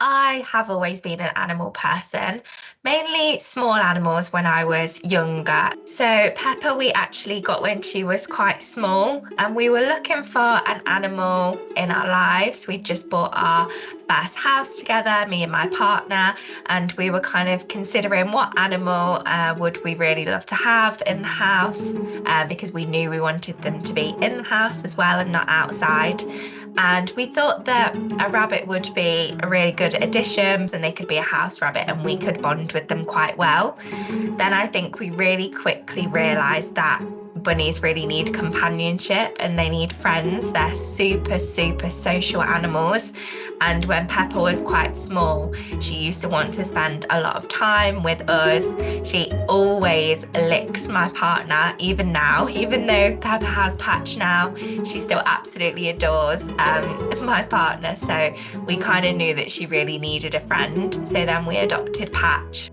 I have always been an animal person, mainly small animals when I was younger. So Pepper we actually got when she was quite small, and we were looking for an animal in our lives. We just bought our first house together, me and my partner, and we were kind of considering what animal would we really love to have in the house, because we knew we wanted them to be in the house as well and not outside. And we thought that a rabbit would be a really good addition, and they could be a house rabbit and we could bond with them quite well. Then I think we really quickly realised that bunnies really need companionship and they need friends. They're super, super social animals. And when Pepper was quite small, she used to want to spend a lot of time with us. She always licks my partner, even now, even though Pepper has Patch now, she still absolutely adores my partner. So we kind of knew that she really needed a friend. So then we adopted Patch.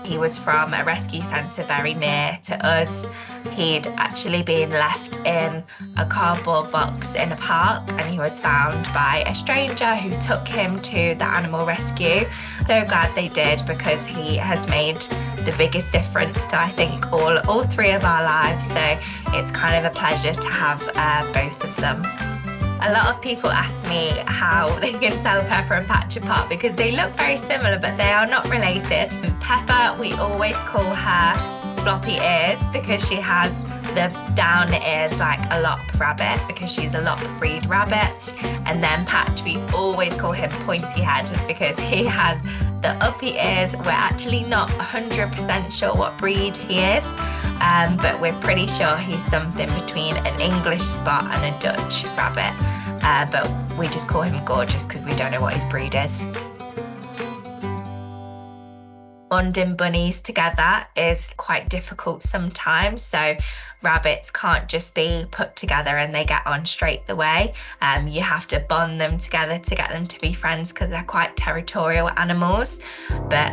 He was from a rescue centre very near to us. He'd actually been left in a cardboard box in a park, and he was found by a stranger who took him to the animal rescue. So glad they did, because he has made the biggest difference to, I think, all three of our lives. So it's kind of a pleasure to have both of them. A lot of people ask me how they can tell Pepper and Patch apart, because they look very similar, but they are not related. Pepper, we always call her floppy ears because she has the down ears like a lop rabbit, because she's a lop breed rabbit. And then Patch, we always call him pointy head because he has the uppy ears. We're actually not 100% sure what breed he is, but we're pretty sure he's something between an English spot and a Dutch rabbit. But we just call him Gorgeous because we don't know what his breed is. Bonding bunnies together is quite difficult sometimes. So rabbits can't just be put together and they get on straight away. You have to bond them together to get them to be friends, because they're quite territorial animals. But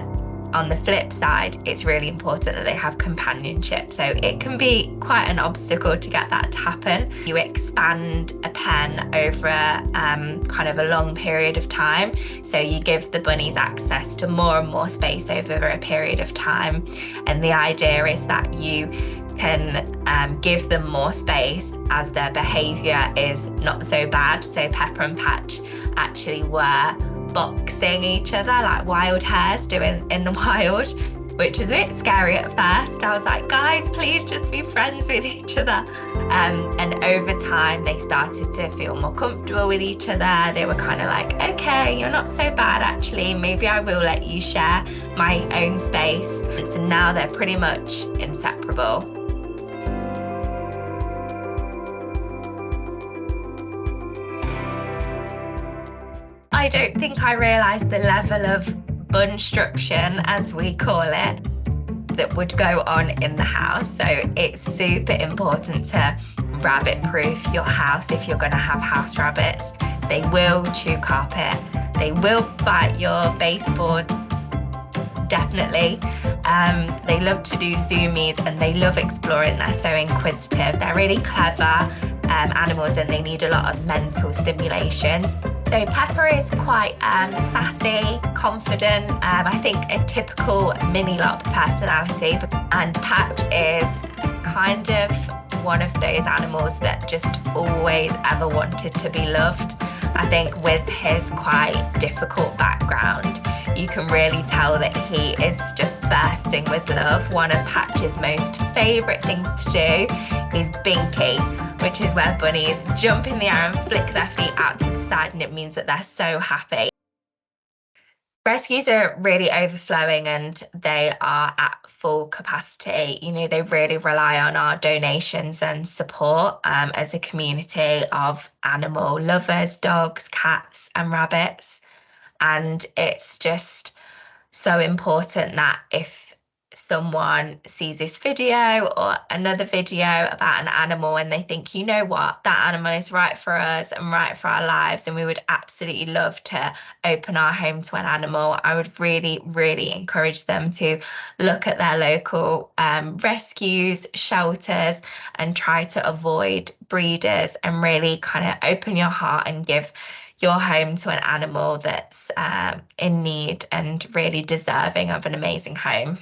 on the flip side, it's really important that they have companionship. So it can be quite an obstacle to get that to happen. You expand a pen over kind of a long period of time. So you give the bunnies access to more and more space over a period of time. And the idea is that you can give them more space as their behaviour is not so bad. So Pepper and Patch actually were boxing each other like wild hares do in the wild, which was a bit scary at first. I was like, guys, please just be friends with each other. And over time, they started to feel more comfortable with each other. They were kind of like, okay, you're not so bad actually. Maybe I will let you share my own space. And so now they're pretty much inseparable. I don't think I realised the level of bunstruction, as we call it, that would go on in the house. So it's super important to rabbit-proof your house if you're going to have house rabbits. They will chew carpet. They will bite your baseboard, definitely. They love to do zoomies and they love exploring. They're so inquisitive. They're really clever animals, and they need a lot of mental stimulation. So Pepper is quite sassy, confident, I think a typical mini lop personality. And Patch is kind of one of those animals that just always ever wanted to be loved. I think with his quite difficult background, you can really tell that he is just bursting with love. One of Patch's most favourite things to do is binky, which is where bunnies jump in the air and flick their feet out to the side, and it means that they're so happy. Rescues are really overflowing and they are at full capacity. You know, they really rely on our donations and support as a community of animal lovers, dogs, cats and rabbits. And it's just so important that if someone sees this video or another video about an animal and they think, you know what, that animal is right for us and right for our lives, and we would absolutely love to open our home to an animal, I would really, really encourage them to look at their local rescues, shelters, and try to avoid breeders and really kind of open your heart and give your home to an animal that's in need and really deserving of an amazing home.